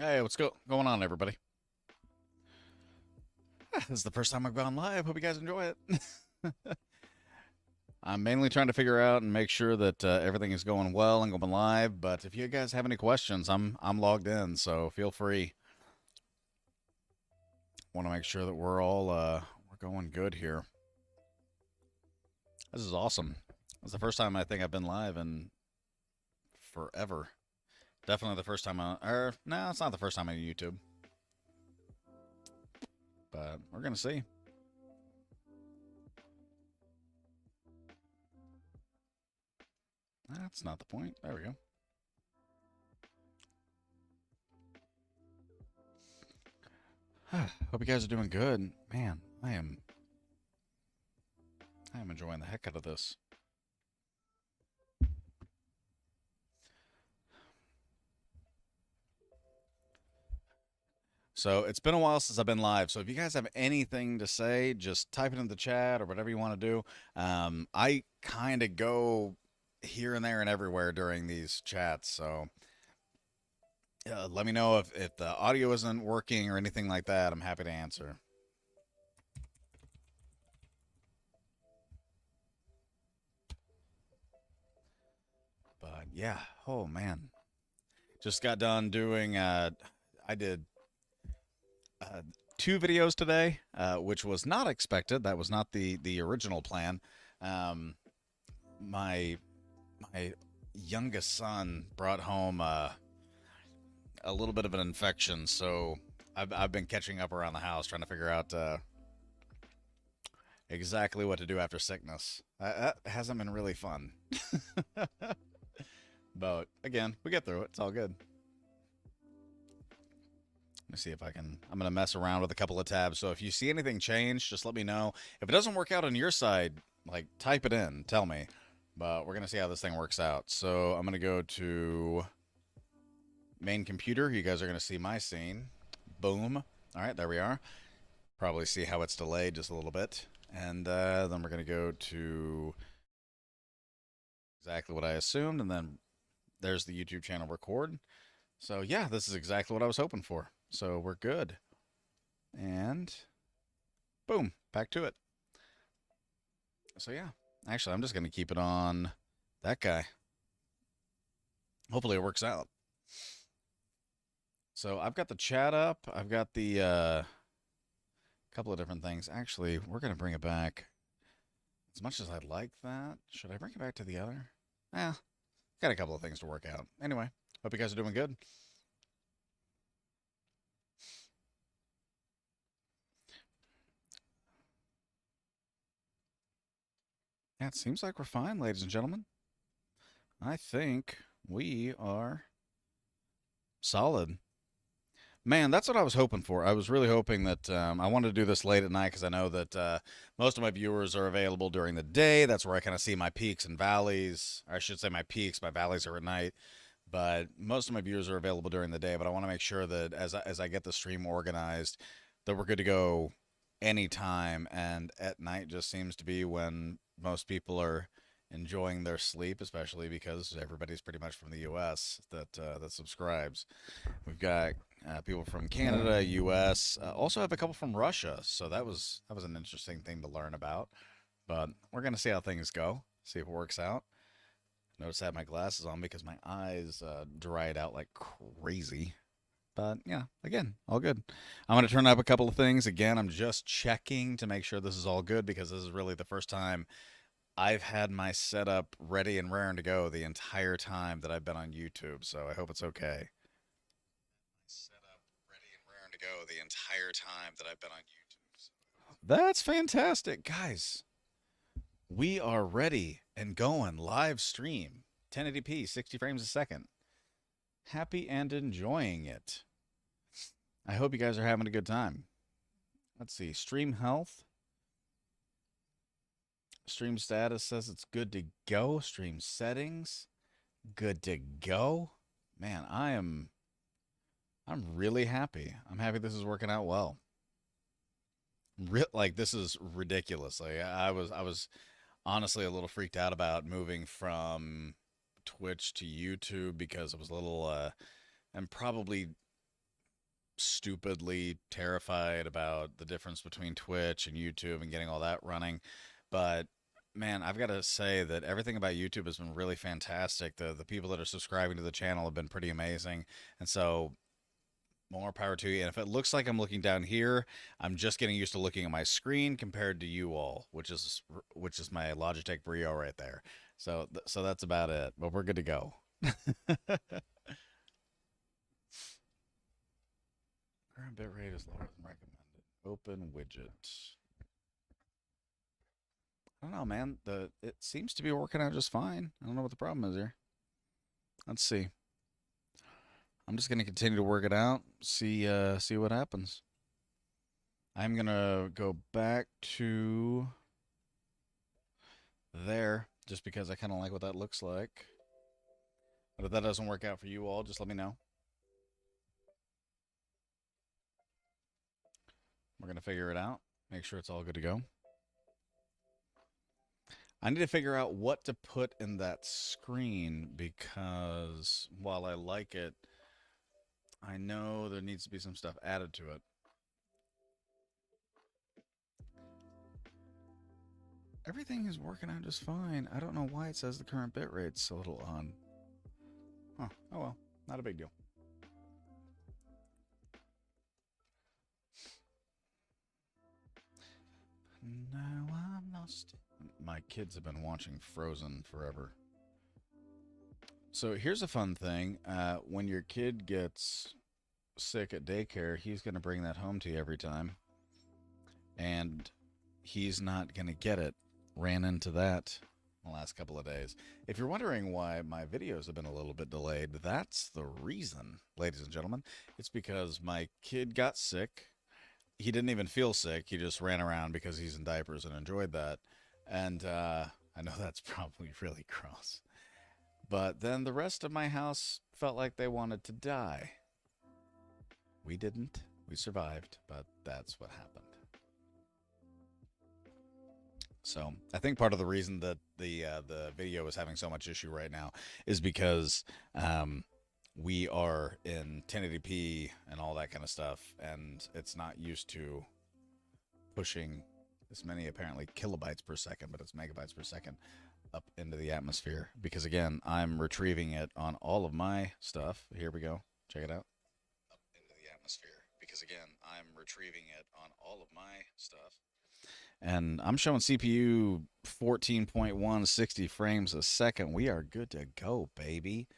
Hey, going on, everybody? This is the first time I've gone live. Hope you guys enjoy it. I'm mainly trying to figure out and make sure that everything is going well and going live. But if you guys have any questions, I'm logged in, so feel free. Want to make sure that we're going good here. This is awesome. It's the first time I think I've been live in forever. Definitely the first time no, it's not the first time on YouTube, but we're gonna see. That's not the point. There we go. Hope you guys are doing good. Man, I am enjoying the heck out of this. So it's been a while since I've been live. So if you guys have anything to say, just type it in the chat or whatever you want to do. I kind of go here and there and everywhere during these chats. So let me know if the audio isn't working or anything like that. I'm happy to answer. But yeah, oh man, just got done doing. I did uh, two videos today, which was not expected. That was not the original plan. Um, my my youngest son brought home a little bit of an infection, so I've been catching up around the house trying to figure out exactly what to do after sickness. That hasn't been really fun. But again, we get through it. It's all good. Let me see if I can. I'm going to mess around with a couple of tabs. So if you see anything change, just let me know. If it doesn't work out on your side, like type it in, tell me. But we're going to see how this thing works out. So I'm going to go to main computer. You guys are going to see my scene. Boom. All right, there we are. Probably see how it's delayed just a little bit. And then we're going to go to exactly what I assumed. And then there's the YouTube channel record. So yeah, this is exactly what I was hoping for. So we're good. And boom, back to it. So yeah, actually, I'm just going to keep it on that guy. Hopefully it works out. So I've got the chat up. I've got the couple of different things. Actually, we're going to bring it back. As much as I'd like that, should I bring it back to the other? Eh, got a couple of things to work out. Anyway, hope you guys are doing good. Yeah, it seems like we're fine, ladies and gentlemen. I think we are solid. Man, that's what I was hoping for. I was really hoping that I wanted to do this late at night because I know that most of my viewers are available during the day. That's where I kind of see my peaks and valleys. Or I should say my peaks, my valleys are at night. But most of my viewers are available during the day. But I want to make sure that as I get the stream organized, that we're good to go anytime. And at night just seems to be when most people are enjoying their sleep, especially because everybody's pretty much from the U.S. that subscribes. We've got people from Canada, U.S. Also have a couple from Russia, so that was an interesting thing to learn about. But we're gonna see how things go, see if it works out. Notice I have my glasses on because my eyes dried out like crazy. But yeah, again, all good. I'm gonna turn up a couple of things. Again, I'm just checking to make sure this is all good because this is really the first time I've had my setup ready and raring to go the entire time that I've been on YouTube. So I hope it's okay. Set up ready and raring to go the entire time that I've been on YouTube. That's fantastic, guys. We are ready and going live stream 1080p, 60 frames a second. Happy and enjoying it. I hope you guys are having a good time. Let's see. Stream health. Stream status says it's good to go. Stream settings. Good to go. Man, I'm really happy. I'm happy this is working out well. Like this is ridiculous. Like I was honestly a little freaked out about moving from Twitch to YouTube because it was a little and probably stupidly terrified about the difference between Twitch and YouTube and getting all that running. But man, I've got to say that everything about YouTube has been really fantastic. The people that are subscribing to the channel have been pretty amazing. And so more power to you. And if it looks like I'm looking down here, I'm just getting used to looking at my screen compared to you all, which is my Logitech Brio right there. So that's about it. But we're good to go. Current bitrate is lower than recommended. Open widget. I don't know, man. It seems to be working out just fine. I don't know what the problem is here. Let's see. I'm just gonna continue to work it out. See what happens. I'm gonna go back to there just because I kind of like what that looks like. But if that doesn't work out for you all, just let me know. We're going to figure it out. Make sure it's all good to go. I need to figure out what to put in that screen because while I like it, I know there needs to be some stuff added to it. Everything is working out just fine. I don't know why it says the current bitrate's a little on. Huh. Oh well, not a big deal. Now I'm lost. My kids have been watching Frozen forever. So here's a fun thing. When your kid gets sick at daycare, he's going to bring that home to you every time. And he's not going to get it. Ran into that the last couple of days. If you're wondering why my videos have been a little bit delayed, that's the reason, ladies and gentlemen. It's because my kid got sick. He didn't even feel sick. He just ran around because he's in diapers and enjoyed that. And I know that's probably really gross. But then the rest of my house felt like they wanted to die. We didn't. We survived, but that's what happened. So I think part of the reason that the video is having so much issue right now is because we are in 1080p and all that kind of stuff, and it's not used to pushing this many apparently kilobytes per second, but it's megabytes per second up into the atmosphere. Because again, I'm retrieving it on all of my stuff. Here we go. Check it out. Up into the atmosphere. Because again, I'm retrieving it on all of my stuff. And I'm showing CPU 14.1, 60 frames a second. We are good to go, baby.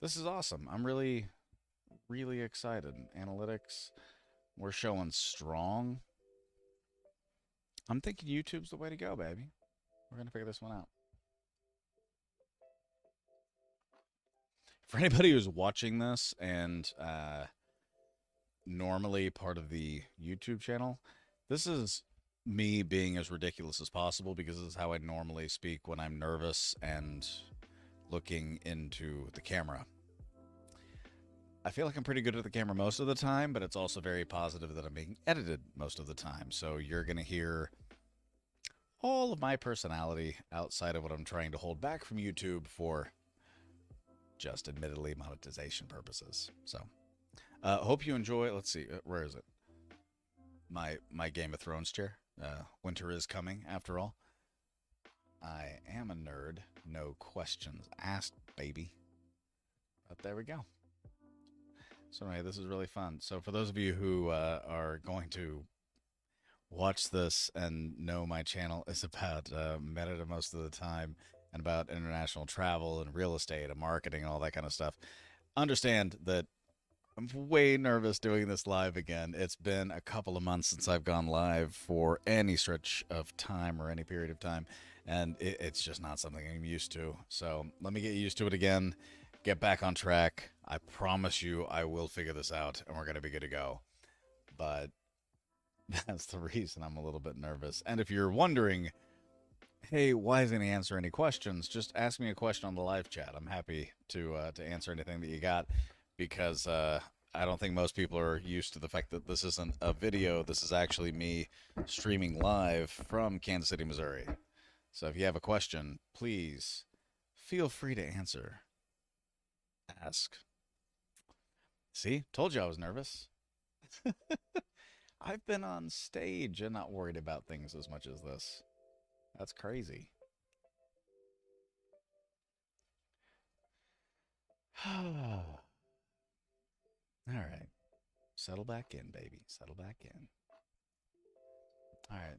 This is awesome. I'm really, really excited. Analytics, we're showing strong. I'm thinking YouTube's the way to go, baby. We're going to figure this one out. For anybody who's watching this and normally part of the YouTube channel, this is me being as ridiculous as possible because this is how I normally speak when I'm nervous and looking into the camera. I feel like I'm pretty good at the camera most of the time, but it's also very positive that I'm being edited most of the time. So you're going to hear all of my personality outside of what I'm trying to hold back from YouTube for just admittedly monetization purposes. So hope you enjoy. Let's see. Where is it? My Game of Thrones chair. Winter is coming, after all. I am a nerd. No questions asked, baby. But there we go. So anyway, this is really fun. So for those of you who are going to watch this and know my channel is about meta most of the time and about international travel and real estate and marketing and all that kind of stuff, understand that I'm way nervous doing this live again. It's been a couple of months since I've gone live for any stretch of time or any period of time, and it's just not something I'm used to. So let me get used to it again, get back on track. I promise you I will figure this out, and we're going to be good to go. But that's the reason I'm a little bit nervous. And if you're wondering, hey, why isn't he answer any questions? Just ask me a question on the live chat. I'm happy to answer anything that you got. Because I don't think most people are used to the fact that this isn't a video. This is actually me streaming live from Kansas City, Missouri. So if you have a question, please feel free to answer. Ask. See, told you I was nervous. I've been on stage and not worried about things as much as this. That's crazy. All right. Settle back in, baby. Settle back in. All right.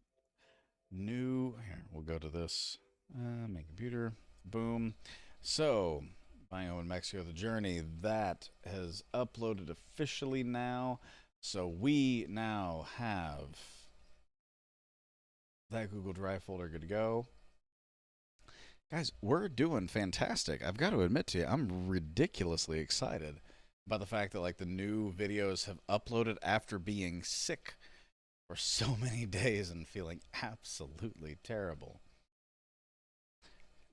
New. Here, we'll go to this. Main computer. Boom. So, Bio in Mexico, the journey, that has uploaded officially now. So, we now have that Google Drive folder good to go. Guys, we're doing fantastic. I've got to admit to you, I'm ridiculously excited about the fact that like the new videos have uploaded after being sick for so many days and feeling absolutely terrible.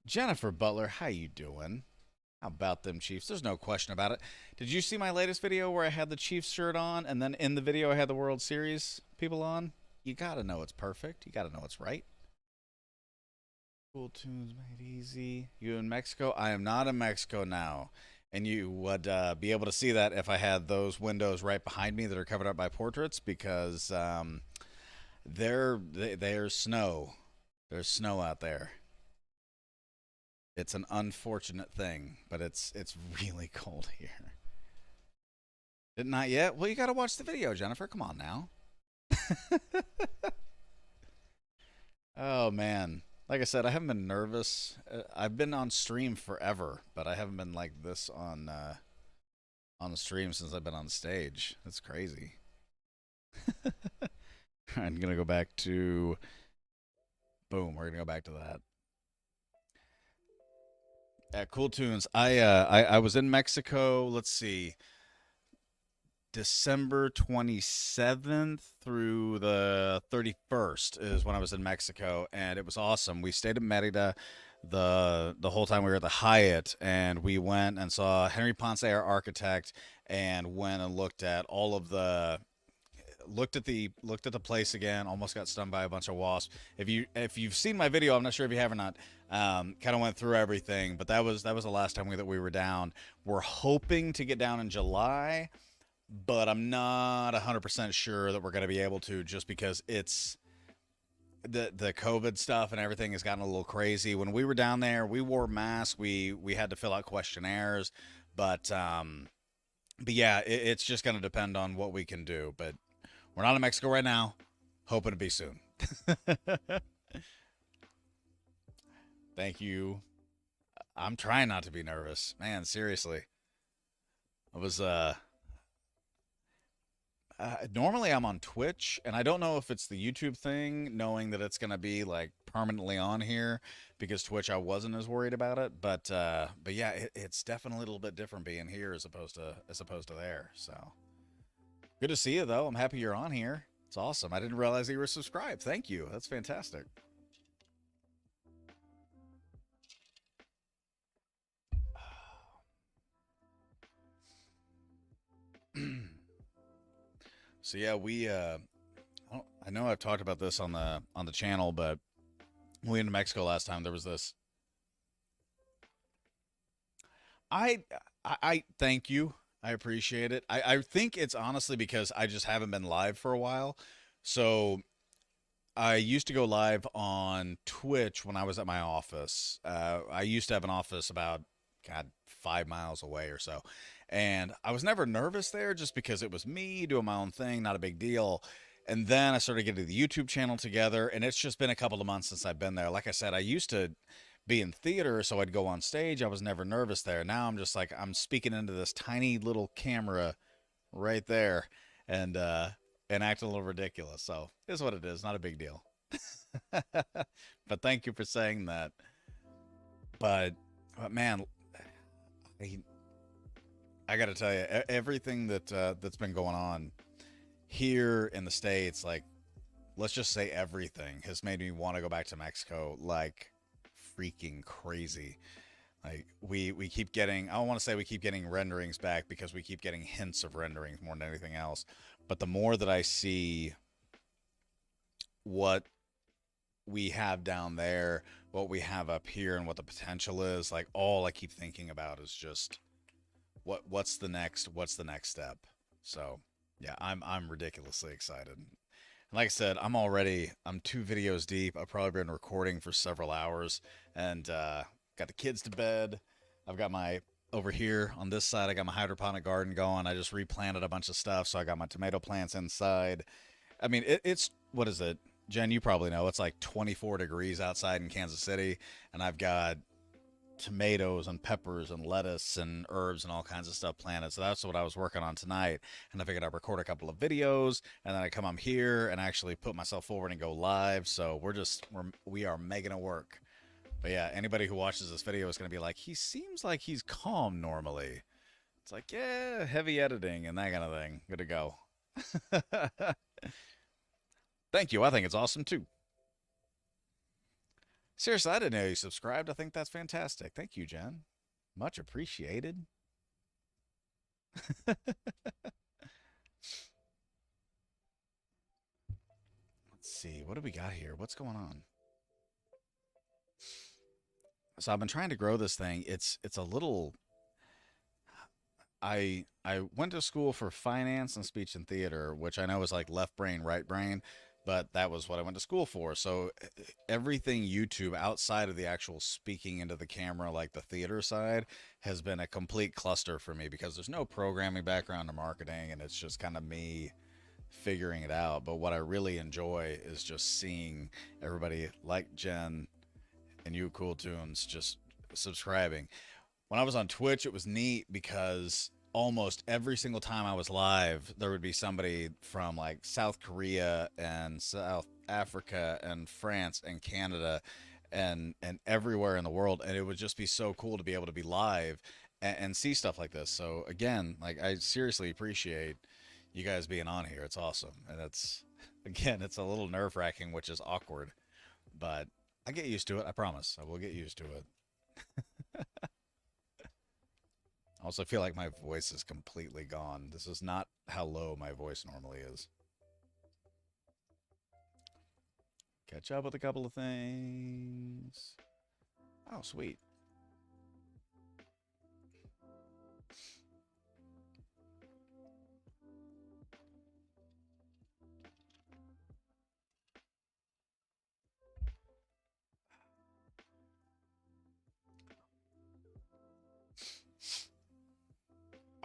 Jennifer Butler, how you doing? How about them Chiefs? There's no question about it. Did you see my latest video where I had the Chiefs shirt on and then in the video I had the World Series people on? You got to know it's perfect. You got to know it's right. Cool tunes made easy. You in Mexico? I am not in Mexico now. And you would be able to see that if I had those windows right behind me that are covered up by portraits because there's snow. There's snow out there. It's an unfortunate thing, but it's really cold here. Not yet? Well, you got to watch the video, Jennifer. Come on now. Oh man. Like I said, I haven't been nervous. I've been on stream forever, but I haven't been like this on the stream since I've been on stage. That's crazy. I'm gonna go back to boom. We're gonna go back to that. Cool tunes. I was in Mexico. Let's see, December 27th through the 31st is when I was in Mexico, and it was awesome. We stayed at Merida the whole time we were at the Hyatt, and we went and saw Henry Ponce, our architect, and went and looked at all of the looked at the place again. Almost got stung by a bunch of wasps. If you've seen my video, I'm not sure if you have or not. Kind of went through everything, but that was the last time that we were down. We're hoping to get down in July, but I'm not 100% sure that we're going to be able to, just because it's the COVID stuff and everything has gotten a little crazy. When we were down there, we wore masks. We had to fill out questionnaires, but yeah, it's just going to depend on what we can do. But we're not in Mexico right now. Hoping to be soon. Thank you. I'm trying not to be nervous, man. Seriously, I was normally I'm on Twitch, and I don't know if it's the YouTube thing, knowing that it's gonna be like permanently on here, because Twitch I wasn't as worried about it, but yeah, it's definitely a little bit different being here as opposed to there. So good to see you though. I'm happy you're on here. It's awesome. I didn't realize that you were subscribed. Thank you. That's fantastic. So yeah, I know I've talked about this on the channel, but when we went to Mexico last time, there was this. I I thank you. I appreciate it. I think it's honestly because I just haven't been live for a while. So I used to go live on Twitch when I was at my office. I used to have an office about, God, 5 miles away or so. And I was never nervous there, just because it was me doing my own thing, not a big deal. And then I started getting the YouTube channel together, and it's just been a couple of months since I've been there. Like I said, I used to be in theater, so I'd go on stage. I was never nervous there. Now I'm just like, I'm speaking into this tiny little camera right there, and acting a little ridiculous. So it is what it is. Not a big deal. But thank you for saying that. But man, I, I got to tell you, everything that's been going on here in the States, like, let's just say everything has made me want to go back to Mexico like freaking crazy. Like we keep getting, I don't want to say we keep getting renderings back, because we keep getting hints of renderings more than anything else. But the more that I see what we have down there, what we have up here, and what the potential is, like, all I keep thinking about is just what's the next step. So yeah, I'm ridiculously excited. And like I said, I'm 2 videos deep. I've probably been recording for several hours, and got the kids to bed. I've got my over here on this side. I got my hydroponic garden going. I just replanted a bunch of stuff, so I got my tomato plants inside. I mean, it's what is it, Jen? You probably know it's like 24 degrees outside in Kansas City, and I've got tomatoes and peppers and lettuce and herbs and all kinds of stuff planted. So that's what I was working on tonight. And I figured I'd record a couple of videos and then I come up here and actually put myself forward and go live. So we are making it work. But yeah, anybody who watches this video is going to be like, he seems like he's calm normally. It's like, yeah, heavy editing and that kind of thing. Good to go. Thank you. I think it's awesome too. Seriously, I didn't know you subscribed. I think that's fantastic. Thank you, Jen. Much appreciated. Let's see. What do we got here? What's going on? So I've been trying to grow this thing. It's a little. I went to school for finance and speech and theater, which I know is like left brain, right brain, but that was what I went to school for. So everything YouTube outside of the actual speaking into the camera, like the theater side, has been a complete cluster for me because there's no programming background or marketing, and it's just kind of me figuring it out. But what I really enjoy is just seeing everybody like Jen and you Cool Tunes just subscribing. When I was on Twitch, it was neat because almost every single time I was live, there would be somebody from like South Korea and South Africa and France and Canada and everywhere in the world, and it would just be so cool to be able to be live and see stuff like this. So again, like I seriously appreciate you guys being on here. It's awesome, and it's again, it's a little nerve-wracking, which is awkward, but I get used to it. I promise. I will get used to it. I also feel like my voice is completely gone. This is not how low my voice normally is. Catch up with a couple of things. Oh, sweet.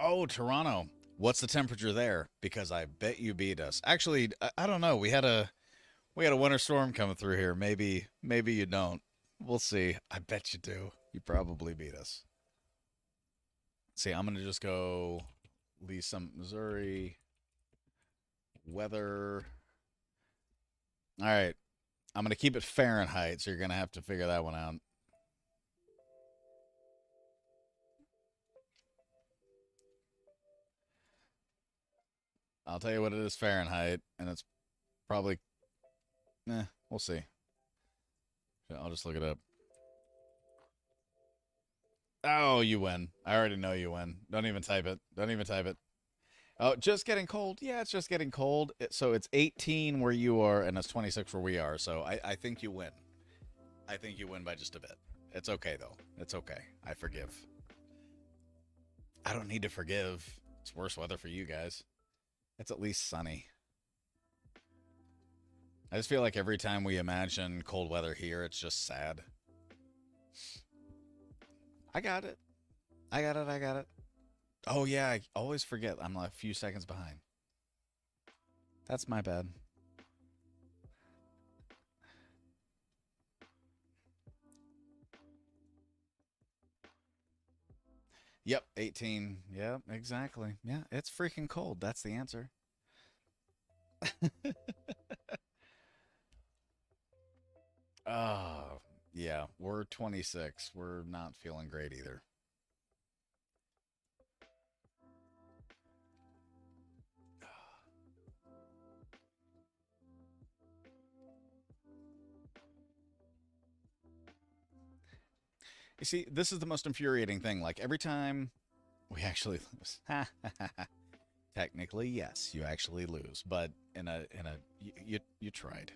Oh, Toronto. What's the temperature there? Because I bet you beat us. Actually, I don't know. We had a winter storm coming through here. Maybe you don't. We'll see. I bet you do. You probably beat us. See, I'm gonna just go Lisa, Missouri. Weather. All right. I'm gonna keep it Fahrenheit, so you're gonna have to figure that one out. I'll tell you what it is Fahrenheit, and it's probably we'll see. I'll just look it up. Oh, you win. I already know you win. Don't even type it. Don't even type it. Oh, just getting cold. Yeah, it's just getting cold. So it's 18 where you are, and it's 26 where we are. So I think you win. I think you win by just a bit. It's okay, though. It's okay. I forgive. I don't need to forgive. It's worse weather for you guys. It's at least sunny. I just feel like every time we imagine cold weather here, it's just sad. I got it. I got it. I got it. Oh, yeah. I always forget. I'm like a few seconds behind. That's my bad. Yep, 18. Yep, exactly. Yeah, it's freaking cold. That's the answer. Oh, yeah, we're 26. We're not feeling great either. You see, this is the most infuriating thing. Like every time we actually lose. Technically, yes, you actually lose, but in a you tried.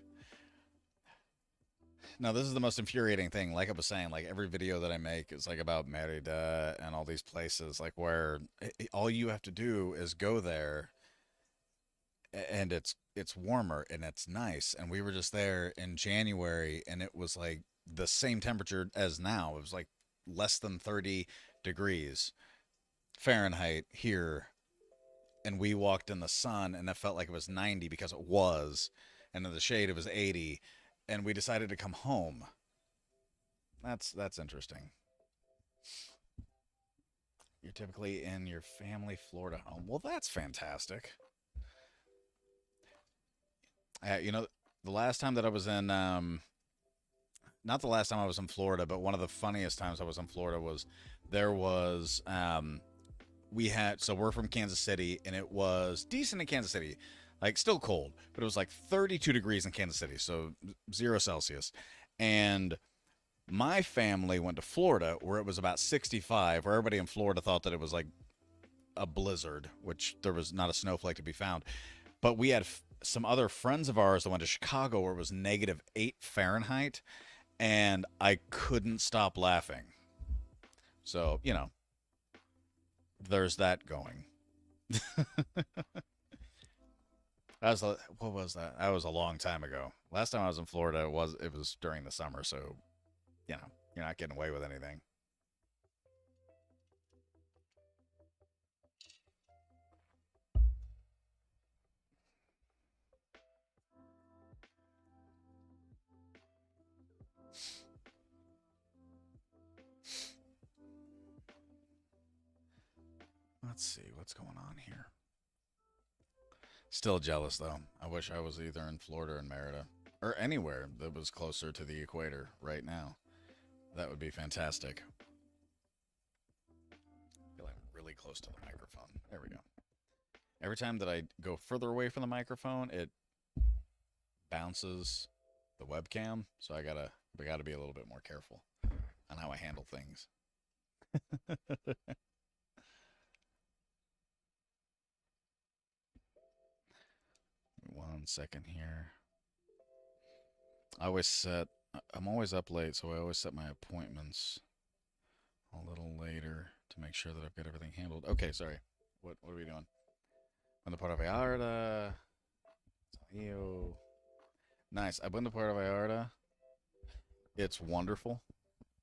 No, this is the most infuriating thing. Like I was saying, like every video that I make is like about Merida and all these places, like where all you have to do is go there, and it's warmer and it's nice. And we were just there in January, and it was like the same temperature as now. It was like less than 30 degrees Fahrenheit here, and we walked in the sun, and it felt like it was 90 because it was, and in the shade it was 80, and we decided to come home. That's interesting. You're typically in your family Florida home. Well, that's fantastic. You know, the last time that I was in, not the last time I was in Florida, but one of the funniest times I was in Florida was there was, we had, so we're from Kansas City, and it was decent in Kansas City, like still cold, but it was like 32 degrees in Kansas City, so 0 Celsius. And my family went to Florida where it was about 65, where everybody in Florida thought that it was like a blizzard, which there was not a snowflake to be found. But we had some other friends of ours that went to Chicago where it was -8 Fahrenheit, and I couldn't stop laughing. So, there's that going. What was that? That was a long time ago. Last time I was in Florida, it was during the summer, so you're not getting away with anything. Let's see what's going on here. Still jealous though. I wish I was either in Florida or in Merida or anywhere that was closer to the equator right now. That would be fantastic. I feel like I'm really close to the microphone. There we go. Every time that I go further away from the microphone, it bounces the webcam. So we gotta be a little bit more careful on how I handle things. 1 second here. I always set. I'm always up late, so I always set my appointments a little later to make sure that I've got everything handled. Okay, sorry. What are we doing? On the Puerto Vallarta. Ew. Nice. I've been to Puerto Vallarta. It's wonderful.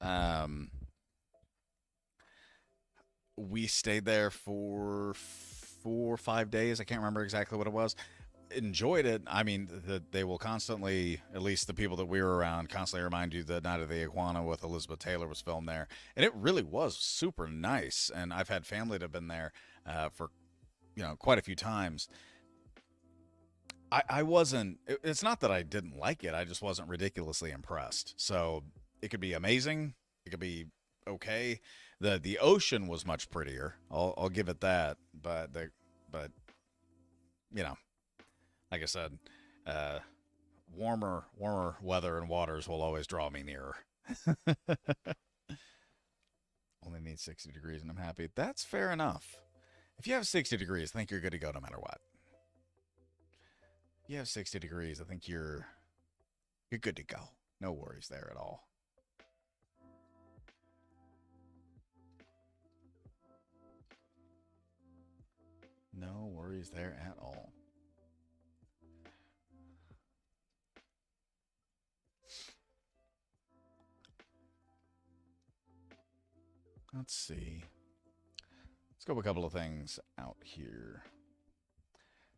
Um, we stayed there for 4 or 5 days. I can't remember exactly what it was. Enjoyed it. I mean, they will constantly, at least the people that we were around, constantly remind you that Night of the Iguana with Elizabeth Taylor was filmed there, and it really was super nice. And I've had family that have been there for quite a few times. I wasn't. It's not that I didn't like it. I just wasn't ridiculously impressed. So it could be amazing. It could be okay. The ocean was much prettier. I'll give it that. But you know, like I said, uh, warmer weather and waters will always draw me nearer. Only need 60 degrees and I'm happy. That's fair enough. If you have 60 degrees, I think you're good to go no matter what. If you have 60 degrees, I think you're good to go. No worries there at all. No worries there at all. Let's see. Let's go a couple of things out here.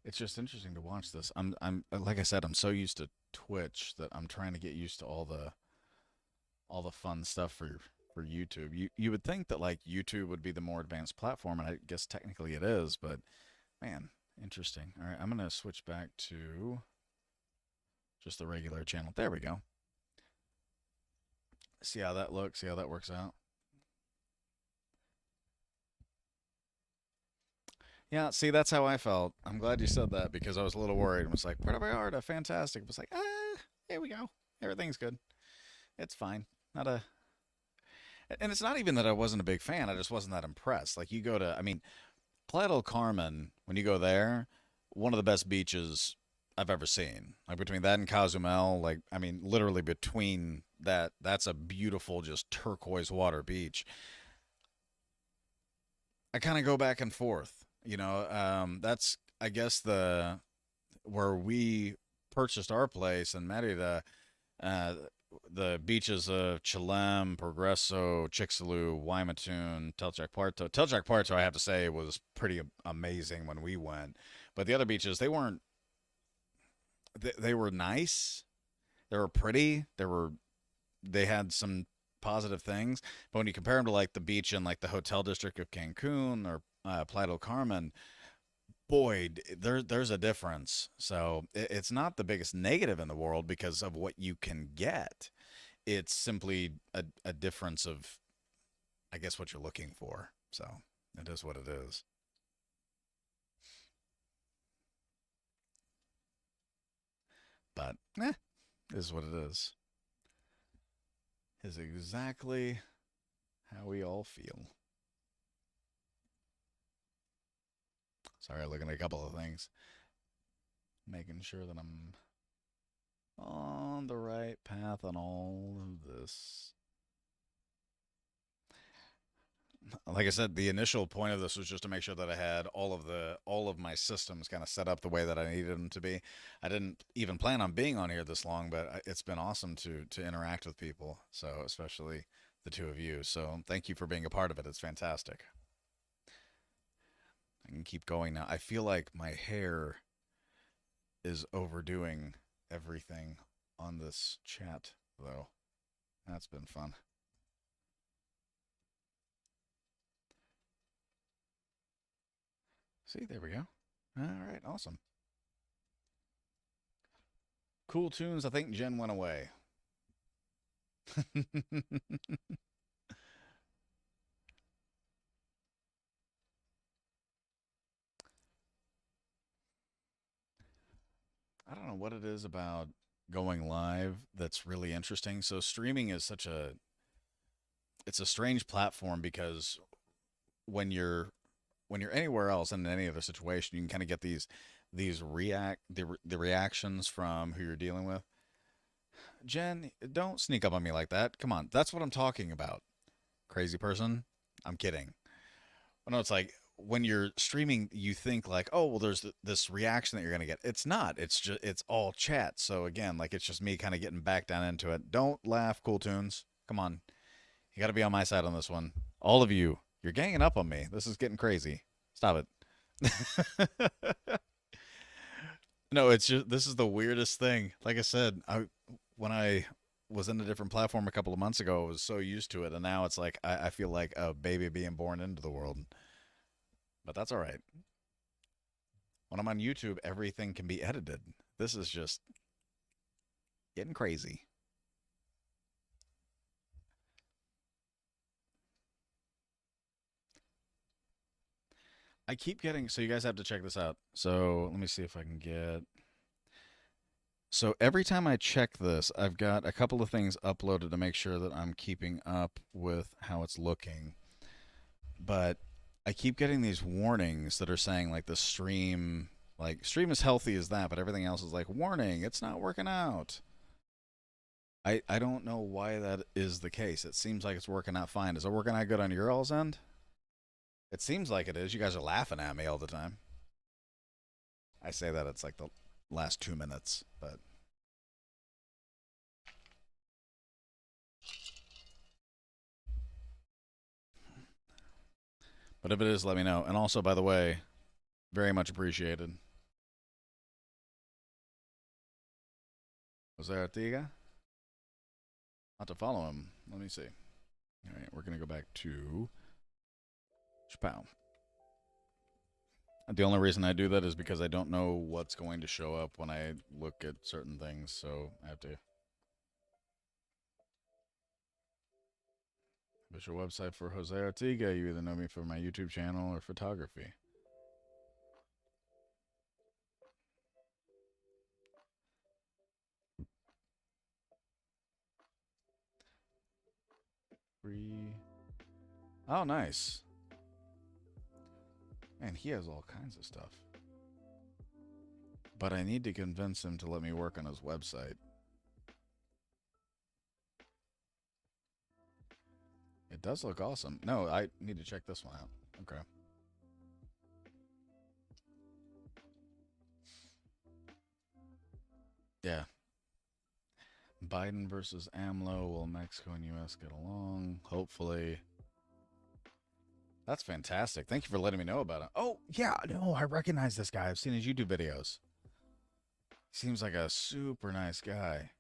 It's just interesting to watch this. I'm like I said, I'm so used to Twitch that I'm trying to get used to all the fun stuff for YouTube. You would think that like YouTube would be the more advanced platform, and I guess technically it is, but man, interesting. All right, I'm gonna switch back to just the regular channel. There we go. See how that looks. See how that works out. Yeah, see, that's how I felt. I'm glad you said that because I was a little worried. I was like, Puerto Vallarta, fantastic. It was like, here we go. Everything's good. It's fine. Not a, and it's not even that I wasn't a big fan. I just wasn't that impressed. Like you go to, I mean, Playa del Carmen, when you go there, one of the best beaches I've ever seen. Like between that and Cozumel, like I mean, literally between that, that's a beautiful, just turquoise water beach. I kind of go back and forth. That's I guess the where we purchased our place in Merida. Uh, the beaches of Chilem, Progreso, Chicxulub, Guaymatoon, Telchac Puerto. Telchac Puerto, I have to say, was pretty amazing when we went. But the other beaches, they weren't. They were nice. They were pretty. They had some positive things. But when you compare them to like the beach in like the hotel district of Cancun or Playa del Carmen, boy, there's a difference. So it's not the biggest negative in the world because of what you can get. It's simply a difference of, I guess, what you're looking for. So it is what it is. But it is what it is exactly how we all feel. Sorry, looking at a couple of things, making sure that I'm on the right path on all of this. Like I said, the initial point of this was just to make sure that I had all of my systems kind of set up the way that I needed them to be. I didn't even plan on being on here this long, but it's been awesome to interact with people. So especially the two of you. So thank you for being a part of it. It's fantastic. I can keep going now. I feel like my hair is overdoing everything on this chat, though. That's been fun. See, there we go. All right, awesome. Cool tunes. I think Jen went away. I don't know what it is about going live that's really interesting. So streaming is such a it's a strange platform because when you're when you're anywhere else in any other situation, you can kind of get the reactions from who you're dealing with. Jen, don't sneak up on me like that. Come on, that's what I'm talking about. Crazy person. I'm kidding. Well, no, it's like when you're streaming, you think like, oh, well, there's this reaction that you're gonna get. It's not. It's all chat. So again, like it's just me kind of getting back down into it. Don't laugh, cool tunes. Come on, you got to be on my side on this one. All of you, you're ganging up on me. This is getting crazy. Stop it. No, it's just this is the weirdest thing. Like I said, I when I was in a different platform a couple of months ago, I was so used to it, and now it's like I feel like a baby being born into the world. But that's all right. When I'm on YouTube, everything can be edited. This is just getting crazy. I keep getting, so you guys have to check this out. So let me see if I can get. So every time I check this, I've got a couple of things uploaded to make sure that I'm keeping up with how it's looking. But I keep getting these warnings that are saying like the stream, like stream is healthy as that, but everything else is like warning, it's not working out. I don't know why that is the case. It seems like it's working out fine. Is it working out good on your all's end? It seems like it is. You guys are laughing at me all the time. I say that it's like the last 2 minutes, but if it is, let me know. And also, by the way, very much appreciated. Was there Artiga? Not to follow him. Let me see. All right, we're gonna go back to Chappelle. The only reason I do that is because I don't know what's going to show up when I look at certain things, so I have to. Official website for Jose Artiga. You either know me from my YouTube channel or photography. Free. Oh, nice. Man, he has all kinds of stuff. But I need to convince him to let me work on his website. It does look awesome. No, I need to check this one out. Okay. Yeah. Biden versus AMLO. Will Mexico and U.S. get along? Hopefully. That's fantastic. Thank you for letting me know about it. Oh, yeah. No, I recognize this guy. I've seen his YouTube videos. Seems like a super nice guy.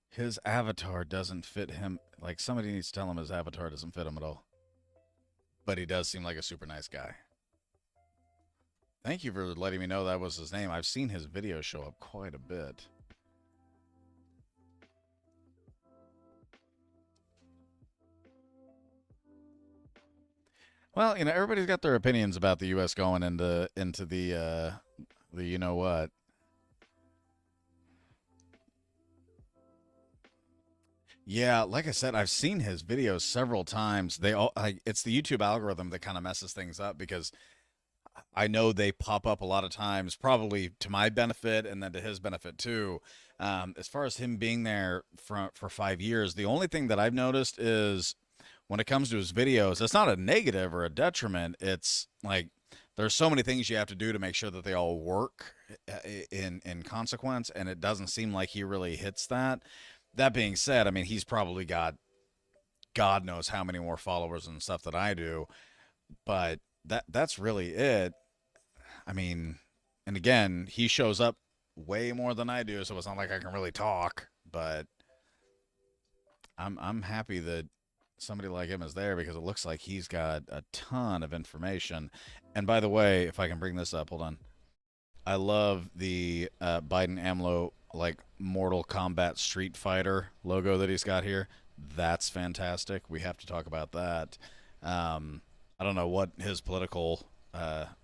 His avatar doesn't fit him. Like, somebody needs to tell him his avatar doesn't fit him at all. But he does seem like a super nice guy. Thank you for letting me know that was his name. I've seen his videos show up quite a bit. Well, you know, everybody's got their opinions about the U.S. going into the you know what. Yeah, like I said, I've seen his videos several times. They all like it's the YouTube algorithm that kind of messes things up because I know they pop up a lot of times, probably to my benefit and then to his benefit too. As far as him being there for 5 years, the only thing that I've noticed is when it comes to his videos, it's not a negative or a detriment. It's like there's so many things you have to do to make sure that they all work in consequence, and it doesn't seem like he really hits that. That being said, I mean he's probably got God knows how many more followers and stuff that I do, but that's really it. I mean, and again, he shows up way more than I do, so it's not like I can really talk, but I'm happy that somebody like him is there because it looks like he's got a ton of information. And by the way, if I can bring this up, hold on. I love the Biden AMLO like Mortal Kombat Street Fighter logo that he's got here. That's fantastic. We have to talk about that. I don't know what his political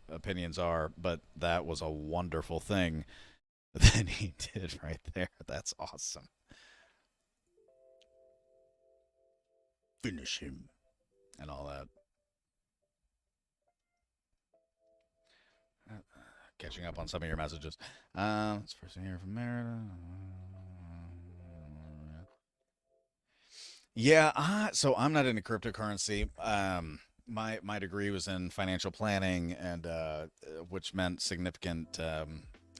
opinions are, but that was a wonderful thing that he did right there. That's awesome. Finish him and all that. Catching up on some of your messages. It's first thing here from Merida. Yeah, so I'm not into cryptocurrency. My degree was in financial planning, and which meant significant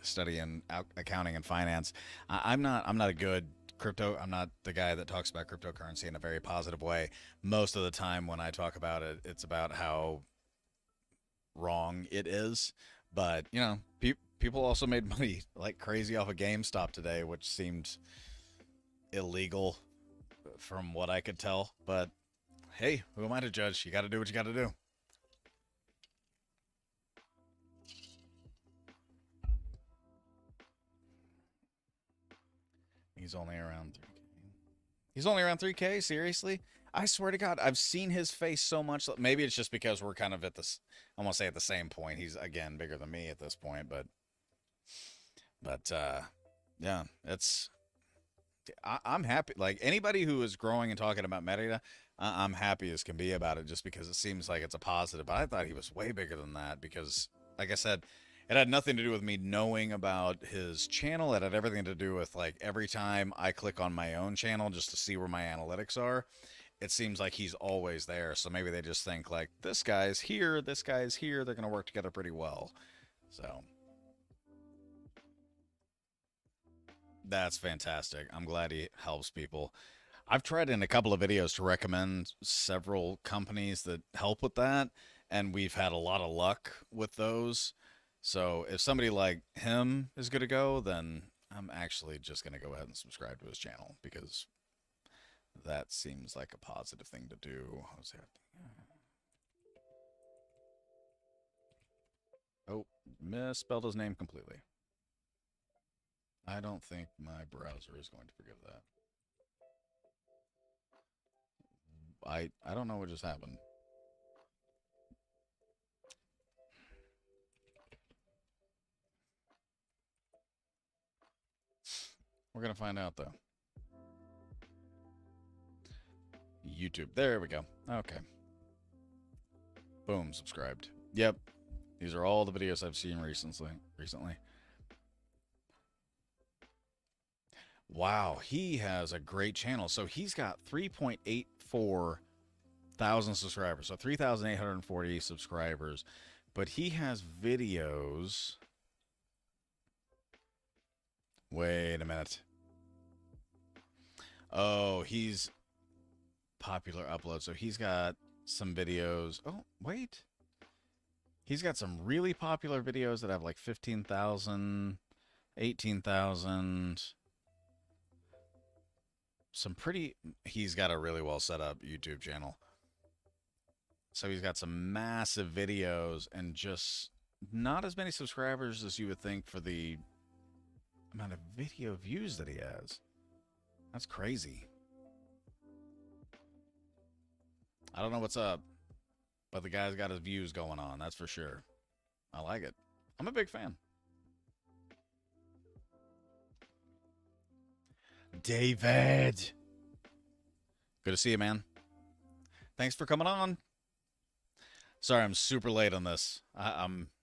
study in accounting and finance. I'm not a good crypto. I'm not the guy that talks about cryptocurrency in a very positive way. Most of the time, when I talk about it, it's about how wrong it is. But you know, people also made money like crazy off of GameStop today, which seemed illegal from what I could tell. But hey, who am I to judge? You got to do what you got to do. He's only around 3K. He's only around 3K? Seriously? I swear to God, I've seen his face so much. Maybe it's just because we're kind of at this, I want to say at the same point. He's, again, bigger than me at this point. But yeah, I'm happy. Like anybody who is growing and talking about Merida, I'm happy as can be about it just because it seems like it's a positive. But I thought he was way bigger than that because, like I said, it had nothing to do with me knowing about his channel. It had everything to do with like every time I click on my own channel just to see where my analytics are, it seems like he's always there. So maybe they just think like this guy's here, this guy's here. They're going to work together pretty well. So that's fantastic. I'm glad he helps people. I've tried in a couple of videos to recommend several companies that help with that, and we've had a lot of luck with those. So if somebody like him is going to go, then I'm actually just going to go ahead and subscribe to his channel because that seems like a positive thing to do. Oh, misspelled his name completely. I don't think my browser is going to forgive that. I don't know what just happened. We're gonna find out though. YouTube. There we go. Okay. Boom, subscribed. Yep. These are all the videos I've seen recently. Wow, he has a great channel. So he's got 3.84 thousand subscribers. So 3,840 subscribers. But he has videos. Wait a minute. Oh, he's popular upload. So he's got some videos. Oh, wait. He's got some really popular videos that have like 15,000, 18,000. He's got a really well set up YouTube channel. So he's got some massive videos and just not as many subscribers as you would think for the amount of video views that he has. That's crazy. I don't know what's up, but the guy's got his views going on, that's for sure. I like it. I'm a big fan. David! Good to see you, man. Thanks for coming on. Sorry, I'm super late on this.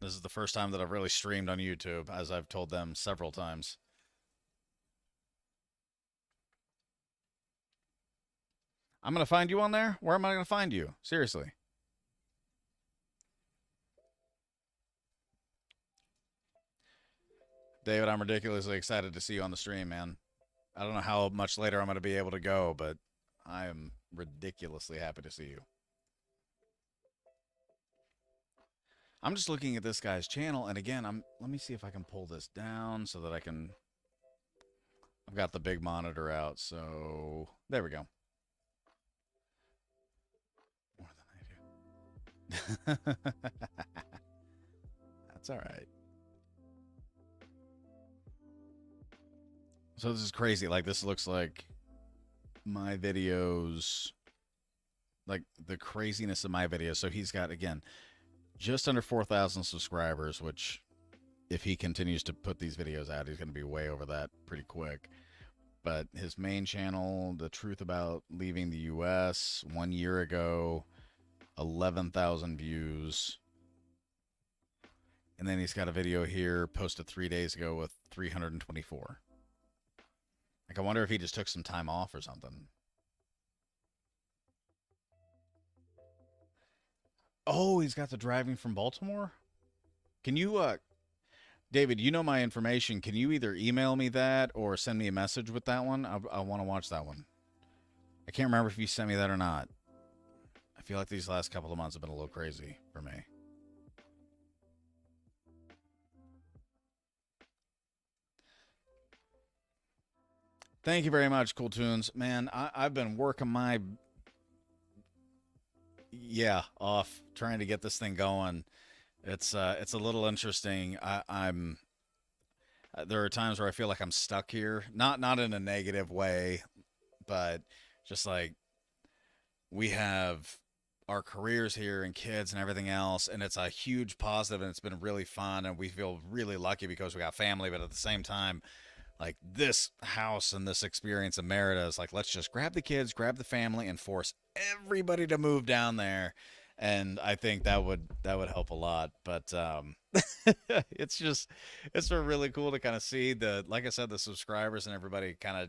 This is the first time that I've really streamed on YouTube, as I've told them several times. I'm going to find you on there? Where am I going to find you? Seriously. David, I'm ridiculously excited to see you on the stream, man. I don't know how much later I'm going to be able to go, but I am ridiculously happy to see you. I'm just looking at this guy's channel, and again, let me see if I can pull this down so that I can... I've got the big monitor out, so there we go. More than I do. That's all right. So this is crazy. Like, this looks like my videos, like the craziness of my videos. So he's got, again, just under 4,000 subscribers, which if he continues to put these videos out, he's going to be way over that pretty quick. But his main channel, The Truth About Leaving the U.S., 1 year ago, 11,000 views. And then he's got a video here posted 3 days ago with 324. Like, I wonder if he just took some time off or something. Oh, he's got the driving from Baltimore? Can you, David, you know my information. Can you either email me that or send me a message with that one? I want to watch that one. I can't remember if you sent me that or not. I feel like these last couple of months have been a little crazy for me. Thank you very much, Cool Tunes. Man, I've been working my... Yeah, off trying to get this thing going. It's a little interesting. I'm there are times where I feel like I'm stuck here. Not in a negative way, but just like we have our careers here and kids and everything else, and it's a huge positive, and it's been really fun, and we feel really lucky because we got family, but at the same time, like this house and this experience in Merida is like, let's just grab the kids, grab the family, and force everybody to move down there. And I think that would help a lot. But it's been really cool to kind of see the, like I said, the subscribers and everybody kind of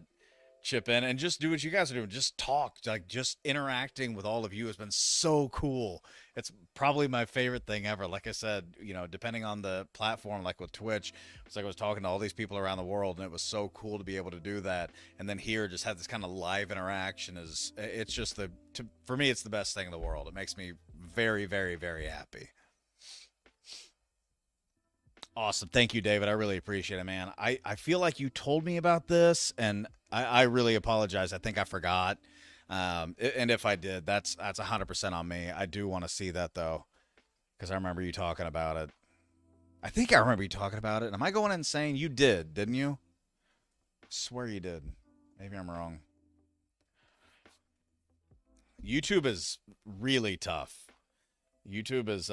chip in and just do what you guys are doing. Just talk, like just interacting with all of you has been so cool. It's probably my favorite thing ever. Like I said, you know, depending on the platform, like with Twitch, it's like I was talking to all these people around the world, and it was so cool to be able to do that. And then here, just have this kind of live interaction. It's just for me, it's the best thing in the world. It makes me very, very, very happy. Awesome. Thank you, David. I really appreciate it, man. I feel like you told me about this, and I really apologize. I think I forgot. And if I did, that's 100% on me. I do want to see that, though, because I remember you talking about it. I think I remember you talking about it. Am I going insane? You did, didn't you? I swear you did. Maybe I'm wrong. YouTube is really tough. YouTube is...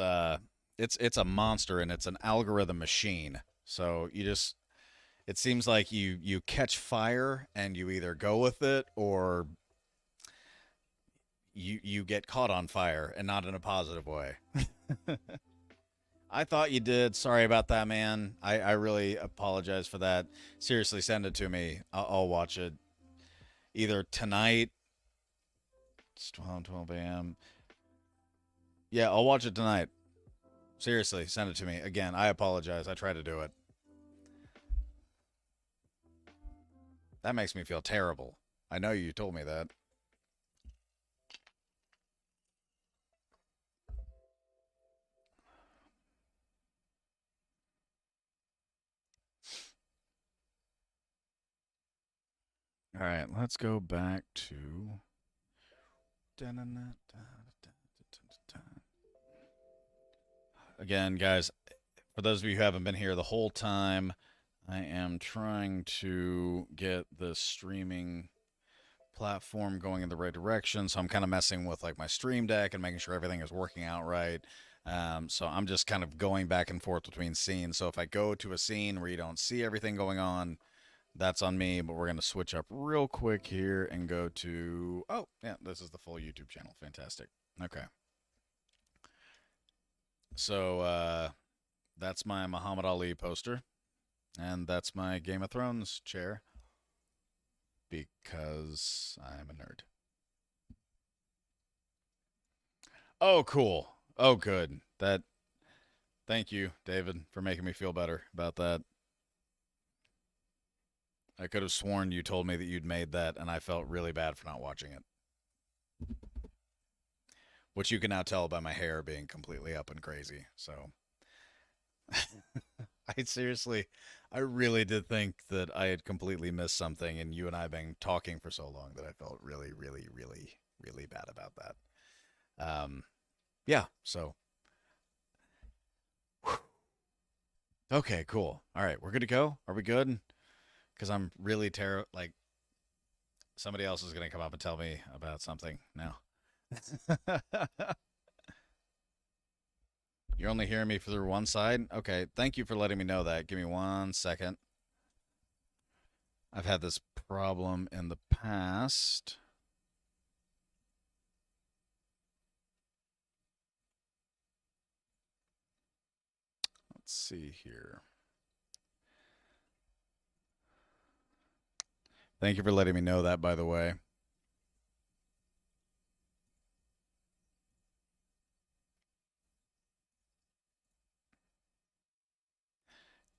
It's a monster, and it's an algorithm machine. So it seems like you catch fire and you either go with it or you get caught on fire, and not in a positive way. I thought you did. Sorry about that, man. I really apologize for that. Seriously, send it to me. I'll watch it either tonight. It's 12 a.m. Yeah, I'll watch it tonight. Seriously, send it to me. Again, I apologize. I tried to do it. That makes me feel terrible. I know you told me that. All right, let's go back to. Again, guys, for those of you who haven't been here the whole time, I am trying to get the streaming platform going in the right direction. So I'm kind of messing with like my stream deck and making sure everything is working out right. So I'm just kind of going back and forth between scenes. So if I go to a scene where you don't see everything going on, that's on me. But we're going to switch up real quick here and go to, oh, yeah, this is the full YouTube channel. Fantastic. Okay. So that's my Muhammad Ali poster. And that's my Game of Thrones chair because I'm a nerd. Oh, cool. Oh, good. That. Thank you, David, for making me feel better about that. I could have sworn you told me that you'd made that, and I felt really bad for not watching it. Which you can now tell by my hair being completely up and crazy. So, I seriously, I really did think that I had completely missed something, and you and I have been talking for so long that I felt really, really, really, really bad about that. Yeah. So, okay, cool. All right, we're good to go. Are we good? Because I'm really terrible. Like somebody else is gonna come up and tell me about something now. You're only hearing me through one side? Okay, thank you for letting me know that. Give me 1 second. I've had this problem in the past. Let's see here. Thank you for letting me know that, by the way.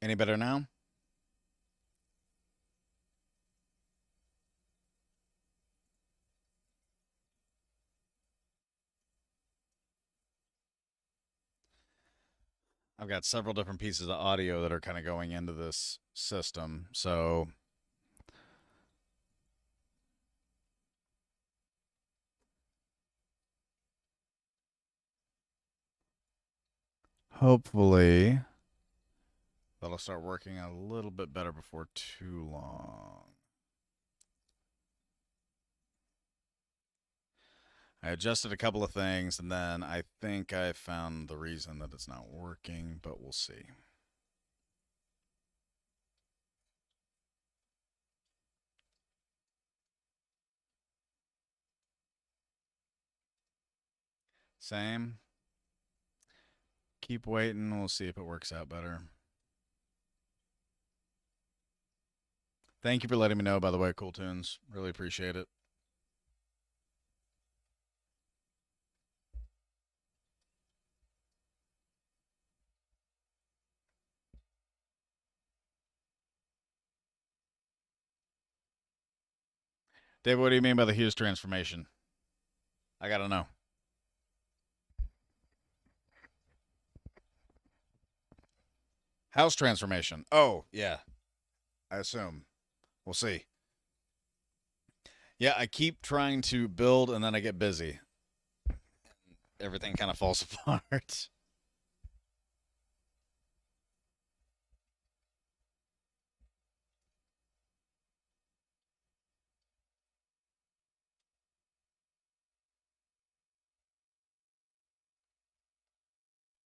Any better now? I've got several different pieces of audio that are kind of going into this system. So hopefully that'll start working a little bit better before too long. I adjusted a couple of things and then I think I found the reason that it's not working, but we'll see. Same. Keep waiting. We'll see if it works out better. Thank you for letting me know, by the way, Cool Tunes. Really appreciate it. David, what do you mean by the Hughes transformation? I gotta know. House transformation. Oh, yeah. I assume. We'll see. Yeah, I keep trying to build and then I get busy. Everything kind of falls apart.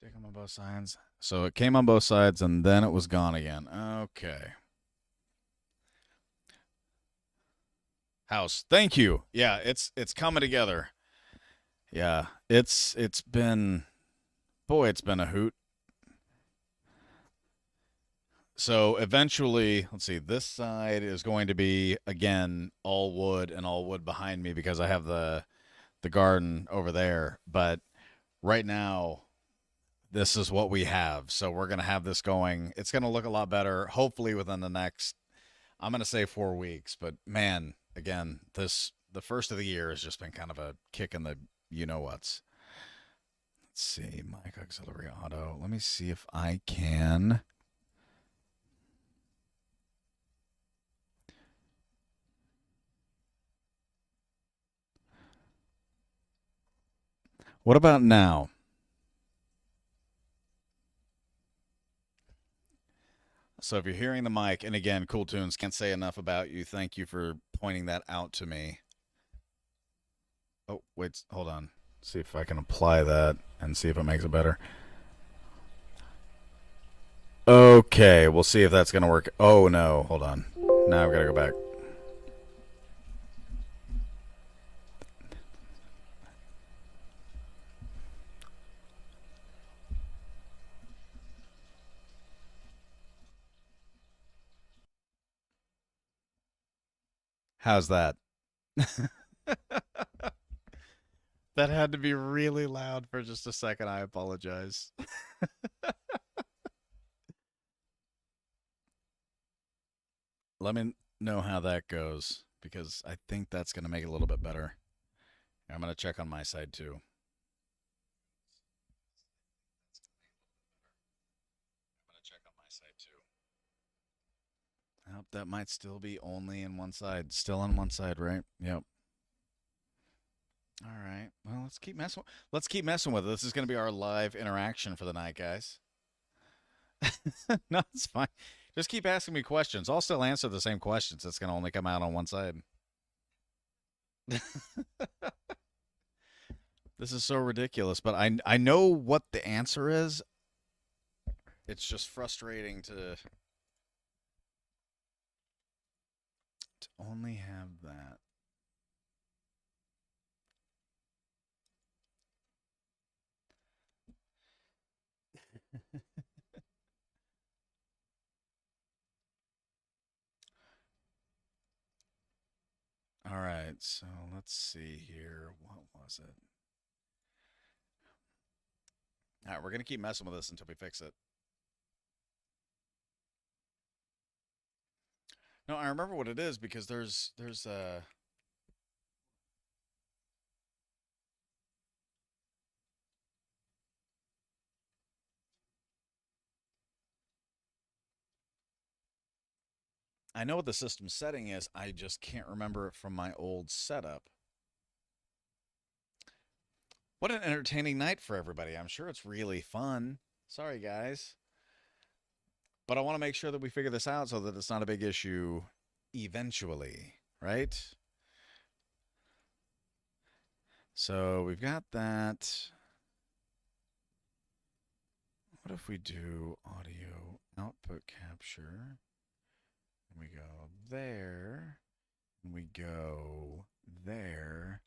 Dick on both sides. So it came on both sides and then it was gone again. Okay. House. Thank you. Yeah, it's coming together. Yeah. It's been boy, it's been a hoot. So eventually, let's see, this side is going to be again all wood and all wood behind me because I have the garden over there. But right now, this is what we have. So we're going to have this going. It's going to look a lot better hopefully within the next, I'm going to say 4 weeks, but man, again, this the first of the year has just been kind of a kick in the you know what's. Let's see, mic auxiliary auto. Let me see if I can. What about now? So if you're hearing the mic, and again, Cool Tunes, can't say enough about you. Thank you for pointing that out to me. Oh, wait, hold on. See if I can apply that and see if it makes it better. Okay, we'll see if that's going to work. Oh, no, hold on. Now I've got to go back. How's that? That had to be really loud for just a second. I apologize. Let me know how that goes because I think that's going to make it a little bit better. I'm going to check on my side too. I'm going to check on my side too. Oh, that might still be only in one side. Still on one side, right? Yep. All right. Well, let's keep messing. Let's keep messing with it. This is going to be our live interaction for the night, guys. No, it's fine. Just keep asking me questions. I'll still answer the same questions. It's going to only come out on one side. This is so ridiculous, but I know what the answer is. It's just frustrating to only have that. All right, so let's see here. What was it? All right, we're gonna keep messing with this until we fix it. No, I remember what it is because there's. I know what the system setting is. I just can't remember it from my old setup. What an entertaining night for everybody. I'm sure it's really fun. Sorry, guys. But I want to make sure that we figure this out so that it's not a big issue eventually, right? So we've got that. What if we do audio output capture? And we go there, and we go there,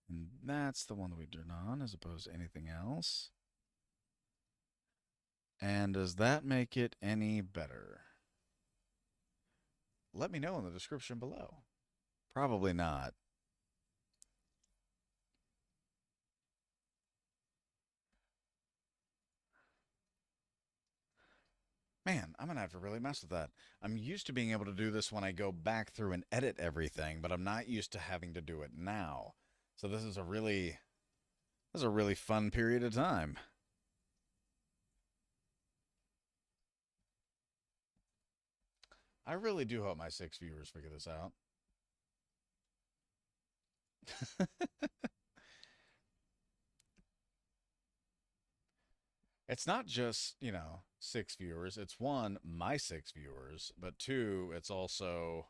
and that's the one that we turn on as opposed to anything else. And does that make it any better? Let me know in the description below. Probably not. Man, I'm gonna have to really mess with that. I'm used to being able to do this when I go back through and edit everything, but I'm not used to having to do it now. So this is a really fun period of time. I really do hope my 6 viewers figure this out. It's not just, 6 viewers. It's one, my 6 viewers, but two, it's also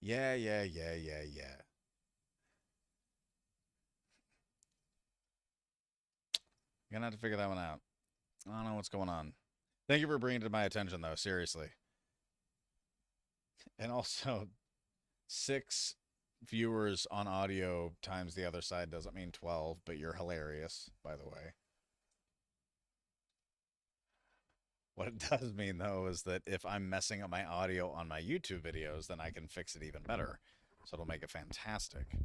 yeah, yeah, yeah, yeah, yeah. You're gonna have to figure that one out. I don't know what's going on. Thank you for bringing it to my attention, though. Seriously. And also, 6 viewers on audio times the other side doesn't mean 12, but you're hilarious, by the way. What it does mean, though, is that if I'm messing up my audio on my YouTube videos, then I can fix it even better. So it'll make it fantastic.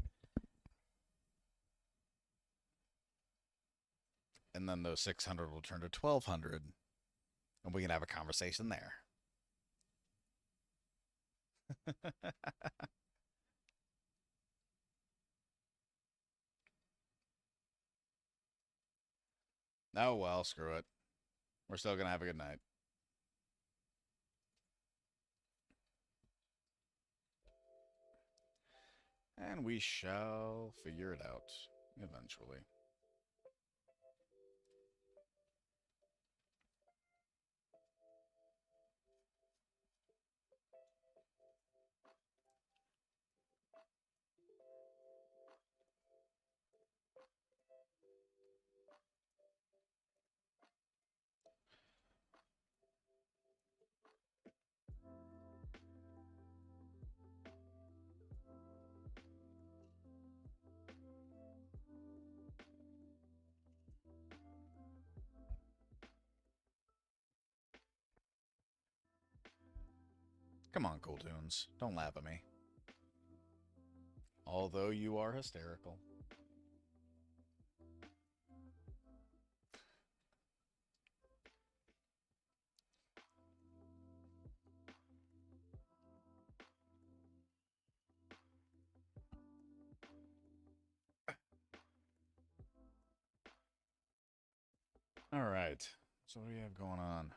And then those 600 will turn to 1200, and we can have a conversation there. Oh, well, screw it. We're still going to have a good night. And we shall figure it out eventually. Come on, Cool Tunes. Don't laugh at me. Although you are hysterical. All right. So, what do you have going on?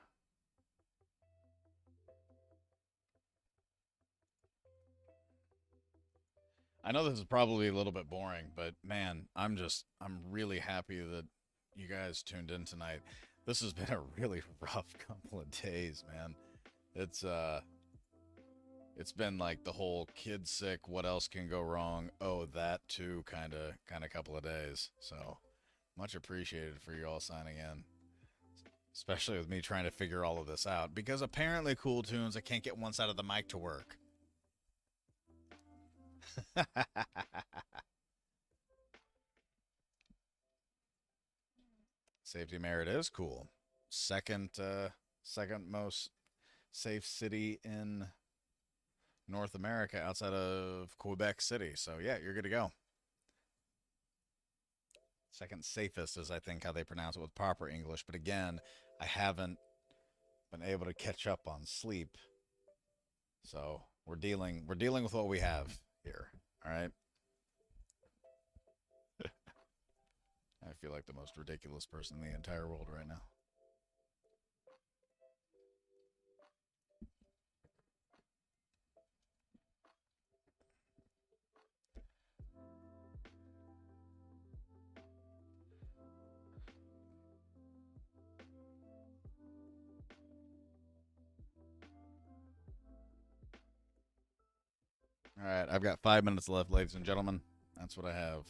I know this is probably a little bit boring, but man, I'm really happy that you guys tuned in tonight. This has been a really rough couple of days, man. It's uh it's been like the whole kid sick, what else can go wrong? Oh, that too kind of couple of days. So, much appreciated for you all signing in. Especially with me trying to figure all of this out because apparently Cool Tunes I can't get one side of the mic to work. Safety Merit is cool. Second most safe city in North America outside of Quebec City. So yeah, you're good to go. Second safest is I think how they pronounce it with proper English, but again, I haven't been able to catch up on sleep. So we're dealing with what we have here. All right. I feel like the most ridiculous person in the entire world right now. All right, I've got 5 minutes left, ladies and gentlemen. That's what I have.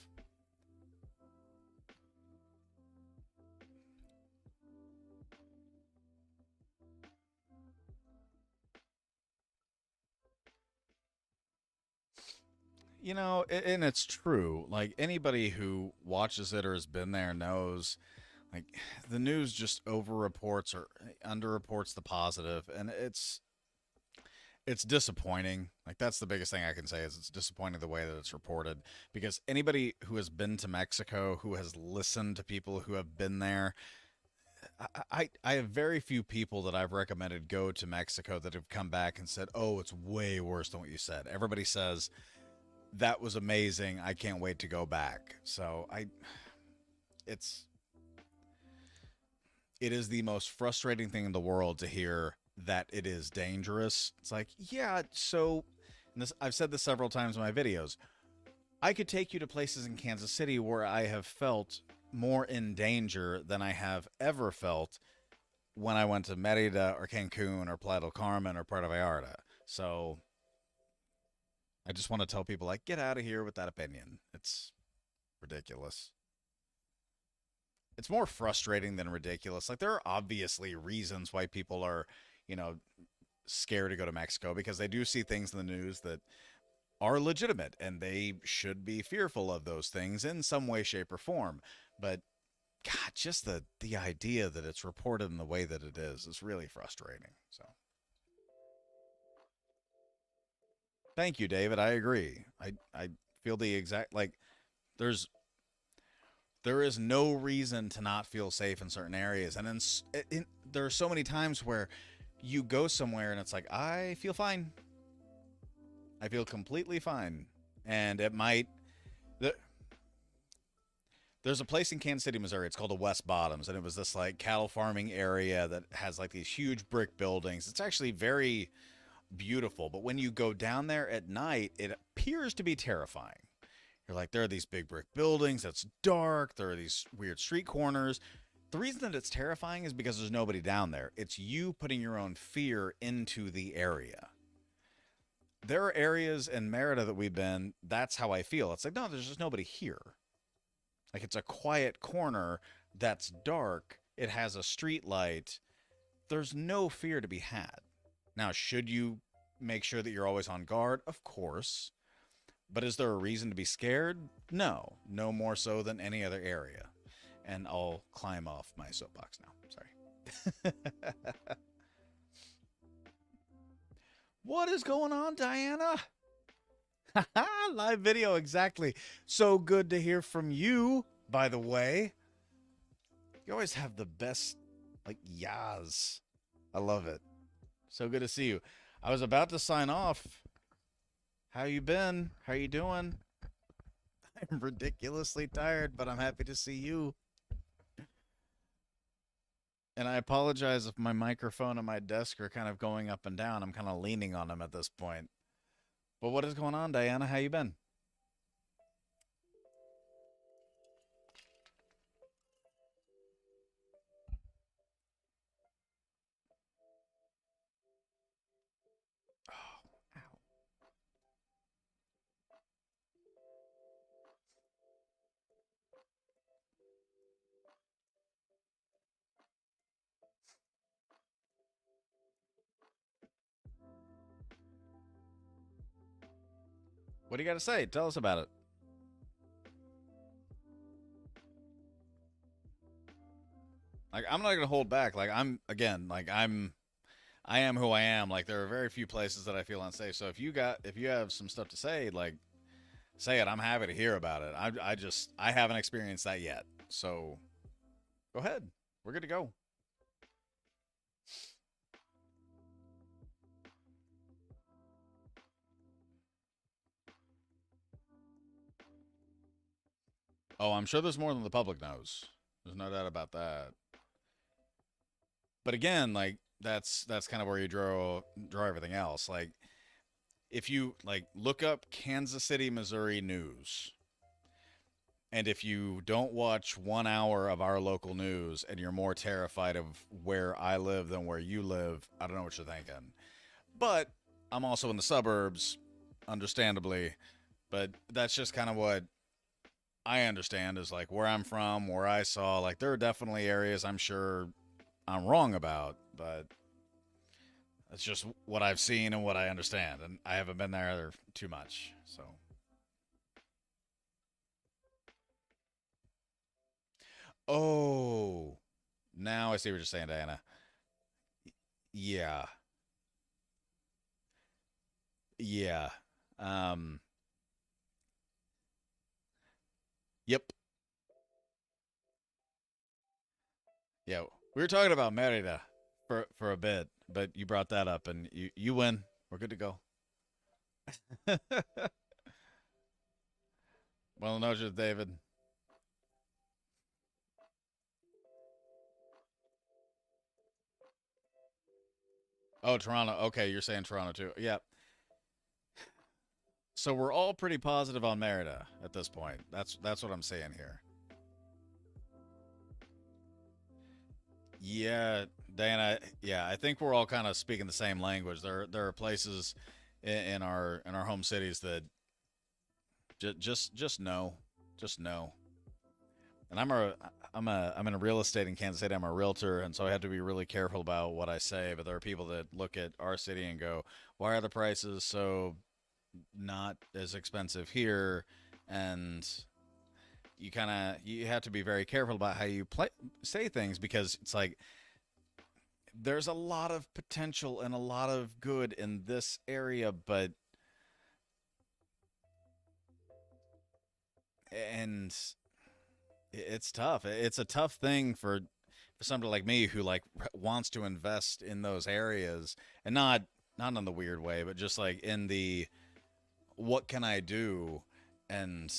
And it's true. Like anybody who watches it or has been there knows, like the news just over reports or underreports the positive, and it's disappointing. Like that's the biggest thing I can say is it's disappointing the way that it's reported because anybody who has been to Mexico, who has listened to people who have been there, I have very few people that I've recommended go to Mexico that have come back and said, "Oh, it's way worse than what you said." Everybody says that was amazing. I can't wait to go back. So it's it is the most frustrating thing in the world to hear that it is dangerous. It's like, yeah, so and this I've said this several times in my videos. I could take you to places in Kansas City where I have felt more in danger than I have ever felt when I went to Merida or Cancun or Playa del Carmen or Puerto Vallarta. So I just want to tell people like get out of here with that opinion. It's ridiculous. It's more frustrating than ridiculous. Like there are obviously reasons why people are, you know, scared to go to Mexico because they do see things in the news that are legitimate and they should be fearful of those things in some way shape or form. But God, just the idea that it's reported in the way that it is really frustrating. So, thank you, David. I agree. I feel the exact like there's there is no reason to not feel safe in certain areas, and there are so many times where you go somewhere and it's like I feel fine. I feel completely fine, and it might. There's a place in Kansas City, Missouri. It's called the West Bottoms, and it was this like cattle farming area that has like these huge brick buildings. It's actually very beautiful, but when you go down there at night, it appears to be terrifying. You're like, there are these big brick buildings. It's dark. There are these weird street corners. The reason that it's terrifying is because there's nobody down there. It's you putting your own fear into the area. There are areas in Merida that we've been. That's how I feel. It's like, no, there's just nobody here. Like it's a quiet corner that's dark. It has a street light. There's no fear to be had. Now, should you make sure that you're always on guard? Of course. But is there a reason to be scared? No. No more so than any other area. And I'll climb off my soapbox now. Sorry. What is going on, Diana? Live video, exactly. So good to hear from you, by the way. You always have the best, like, yas. I love it. So good to see you. I was about to sign off. How you been? How you doing? I'm ridiculously tired, but I'm happy to see you. And I apologize if my microphone and my desk are kind of going up and down. I'm kind of leaning on them at this point. But what is going on, Diana? How you been? Oh, ow. What do you got to say? Tell us about it. Like I'm not gonna hold back. Like I'm again, like I am who I am. Like there are very few places that I feel unsafe. So if you have some stuff to say, like say it. I'm happy to hear about it. I haven't experienced that yet. So go ahead. We're good to go. Oh, I'm sure there's more than the public knows. There's no doubt about that. But again, like that's kind of where you draw everything else. Like if you like look up Kansas City, Missouri news, and if you don't watch 1 hour of our local news and you're more terrified of where I live than where you live, I don't know what you're thinking. But I'm also in the suburbs, understandably. But that's just kind of what I understand is like where I'm from, where I saw. Like there are definitely areas I'm sure I'm wrong about, but it's just what I've seen and what I understand, and I haven't been there too much. So, oh, now I see what you're saying, Diana. Yeah, yeah, um, yep, yeah. We were talking about Merida for a bit, but you brought that up, and you win. We're good to go. Well, no, just David. Oh, Toronto. Okay, you're saying Toronto too. Yeah. So we're all pretty positive on Merida at this point. That's what I'm saying here. Yeah, Dana. Yeah, I think we're all kind of speaking the same language. There are places in our home cities that just no, just no. And I'm in a real estate in Kansas City. I'm a realtor, and so I have to be really careful about what I say. But there are people that look at our city and go, "Why are the prices so not as expensive here?" And you kind of you have to be very careful about how you say things because it's like there's a lot of potential and a lot of good in this area, but and it's tough. It's a tough thing for somebody like me who like wants to invest in those areas and not in the weird way, but just like in the what can I do? And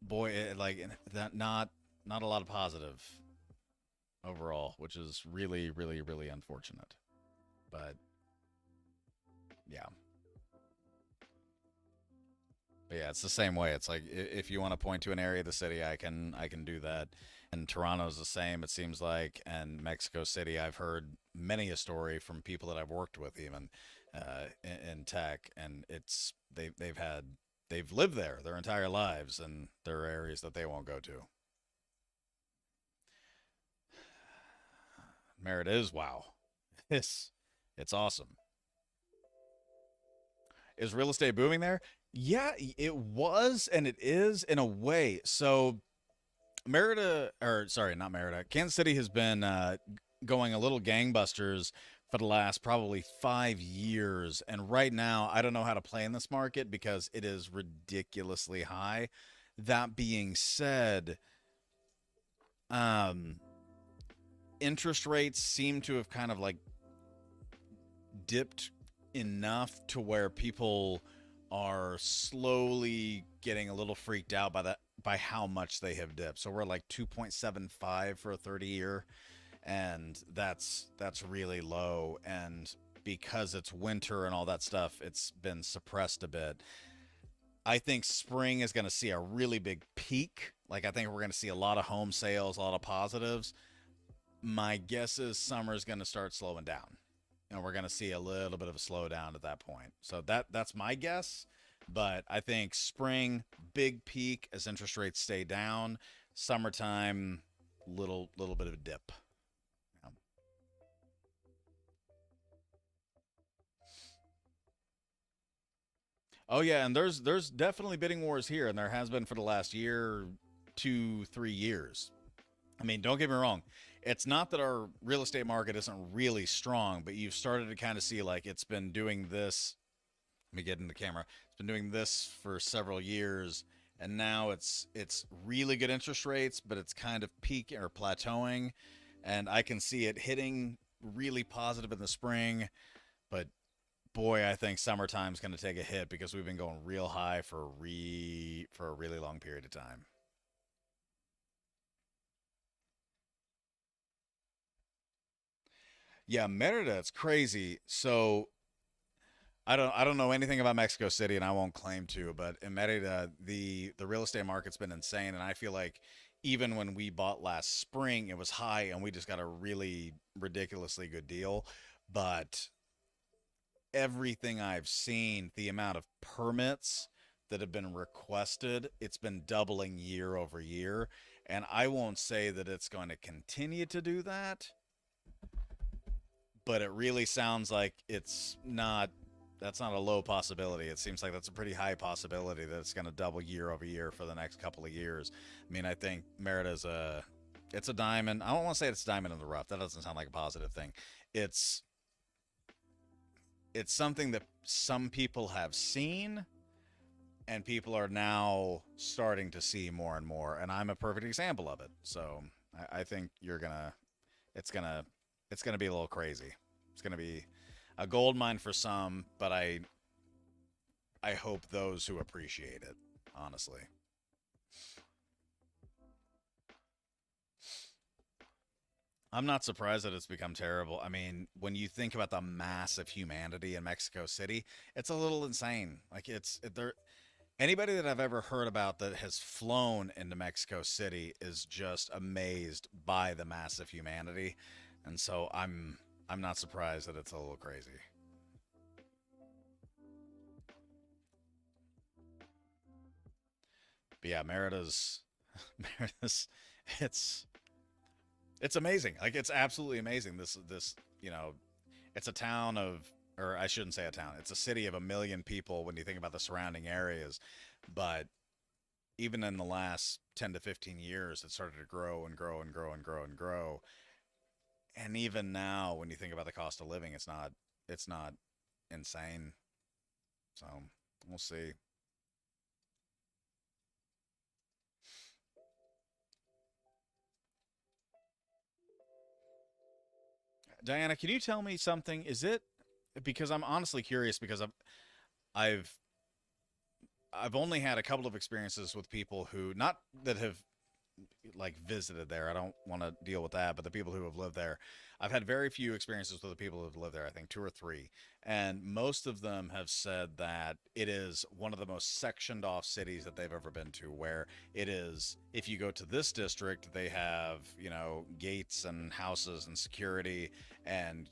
boy, like that not a lot of positive overall, which is really really really unfortunate. But yeah, but yeah, it's the same way. It's like if you want to point to an area of the city, I can do that. And Toronto's the same. It seems like, and Mexico City, I've heard many a story from people that I've worked with, even in tech, and they've lived there their entire lives, and there are areas that they won't go to. Merritt is wow. It's awesome. Is real estate booming there? Yeah, it was and it is in a way. So Merida, or sorry, not Merida, Kansas City has been going a little gangbusters for the last probably 5 years. And right now, I don't know how to play in this market because it is ridiculously high. That being said, um, interest rates seem to have kind of like dipped enough to where people are slowly getting a little freaked out by that by how much they have dipped. So we're like 2.75 for a 30 year and that's really low and because it's winter and all that stuff, it's been suppressed a bit. I think spring is going to see a really big peak. Like I think we're going to see a lot of home sales, a lot of positives. My guess is summer is going to start slowing down and we're going to see a little bit of a slowdown at that point. So that's my guess. But I think spring big peak as interest rates stay down. Summertime little bit of a dip. Yeah. Oh yeah, and there's definitely bidding wars here, and there has been for the last year, 2 3 years. I mean, don't get me wrong. It's not that our real estate market isn't really strong, but you've started to kind of see like it's been doing this. Let me get in the camera. It's been doing this for several years, and now it's really good interest rates, but it's kind of peaking or plateauing, and I can see it hitting really positive in the spring. But boy, I think summertime's going to take a hit because we've been going real high for a really long period of time. Yeah, Merida, it's crazy. So I don't know anything about Mexico City, and I won't claim to. But in Merida, the real estate market's been insane, and I feel like even when we bought last spring, it was high, and we just got a really ridiculously good deal. But everything I've seen, the amount of permits that have been requested, it's been doubling year over year, and I won't say that it's going to continue to do that, but it really sounds like it's not that's not a low possibility. It seems like that's a pretty high possibility that it's going to double year over year for the next couple of years. I mean, I think Merida's a it's a diamond. I don't want to say it's a diamond in the rough. That doesn't sound like a positive thing. It's it's something that some people have seen and people are now starting to see more and more and I'm a perfect example of it. So I think you're gonna it's gonna it's gonna be a little crazy. It's gonna be a gold mine for some, but I hope those who appreciate it, honestly. I'm not surprised that it's become terrible. I mean, when you think about the mass of humanity in Mexico City, it's a little insane. Like it's there anybody that I've ever heard about that has flown into Mexico City is just amazed by the mass of humanity. And so I'm not surprised that it's a little crazy. But yeah, Merida's Merida's it's it's amazing. Like it's absolutely amazing. This it's a town of or I shouldn't say a town. It's a city of 1 million people when you think about the surrounding areas. But even in the last 10 to 15 years, it started to grow and grow and grow and grow and grow. And even now, when you think about the cost of living, it's not insane. So we'll see. Diana, can you tell me something? Is it because I'm honestly curious because I've I've only had a couple of experiences with people who not that have like visited there. I don't want to deal with that, but the people who have lived there, I've had very few experiences with the people who have lived there. I think two or three, and most of them have said that it is one of the most sectioned off cities that they've ever been to. Where it is, if you go to this district, they have gates and houses and security, and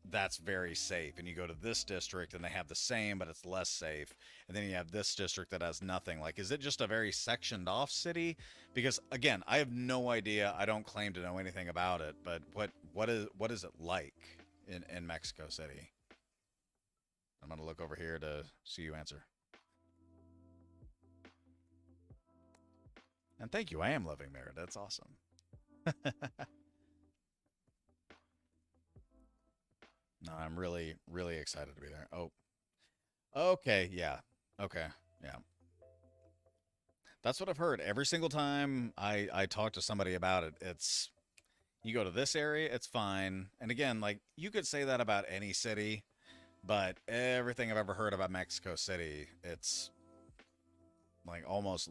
that's very safe. And you go to this district and they have the same, but it's less safe. And then you have this district that has nothing. Like, is it just a very sectioned off city? Because again, I have no idea. I don't claim to know anything about it, but what is it like in Mexico City? I'm gonna look over here to see you answer. And thank you. I am living there. That's awesome. No, I'm really, really excited to be there. Oh, okay. Yeah. Okay. Yeah. That's what I've heard. Every single time I talk to somebody about it, it's you go to this area, it's fine. And again, like you could say that about any city, but everything I've ever heard about Mexico City, it's like almost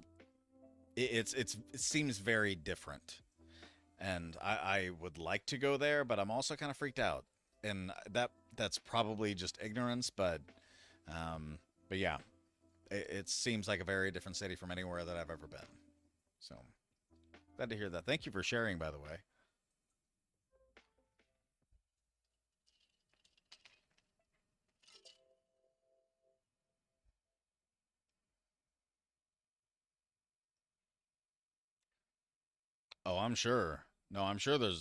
it seems very different. And I would like to go there, but I'm also kind of freaked out. And that's probably just ignorance, but yeah, it seems like a very different city from anywhere that I've ever been. So glad to hear that. Thank you for sharing, by the way. Oh, I'm sure. No, I'm sure there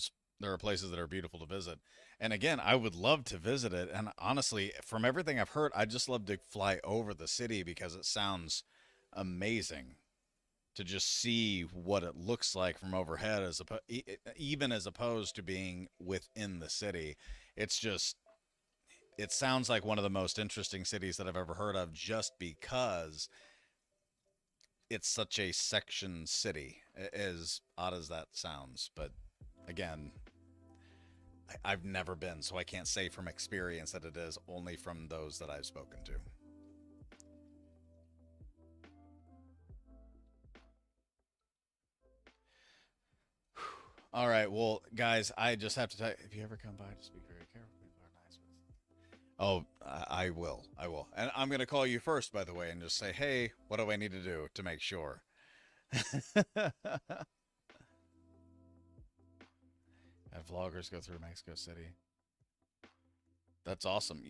are places that are beautiful to visit. And again, I would love to visit it. And honestly, from everything I've heard, I'd just love to fly over the city because it sounds amazing to just see what it looks like from overhead even as opposed to being within the city. It's just it sounds like one of the most interesting cities that I've ever heard of just because it's such a section city, as odd as that sounds. But again, I've never been, so I can't say from experience that it is, only from those that I've spoken to. All right, well, guys, I just have to tell you, if you ever come by, just be very careful. People are nice with. Oh, I will. I will. And I'm going to call you first, by the way, and just say, hey, what do I need to do to make sure? Have vloggers go through Mexico City. That's awesome.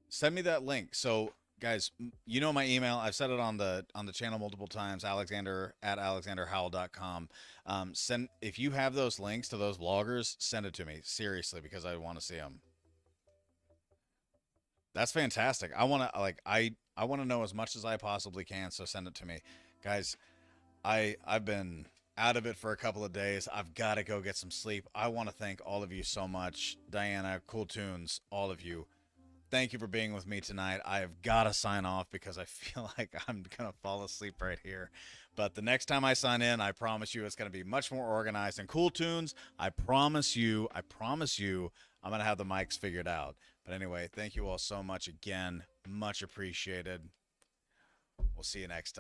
Send me that link. So, guys, you know my email. I've said it on the channel multiple times. Alexander at alexanderhowell.com. Send if you have those links to those vloggers, send it to me seriously because I want to see them. That's fantastic. I want to know as much as I possibly can. So send it to me, guys. I've been out of it for a couple of days. I've got to go get some sleep. I want to thank all of you so much, Diana, Cool Tunes, all of you. Thank you for being with me tonight. I have got to sign off because I feel like I'm going to fall asleep right here. But the next time I sign in, I promise you it's going to be much more organized and Cool Tunes. I promise you, I'm going to have the mics figured out. But anyway, thank you all so much again. Much appreciated. We'll see you next time.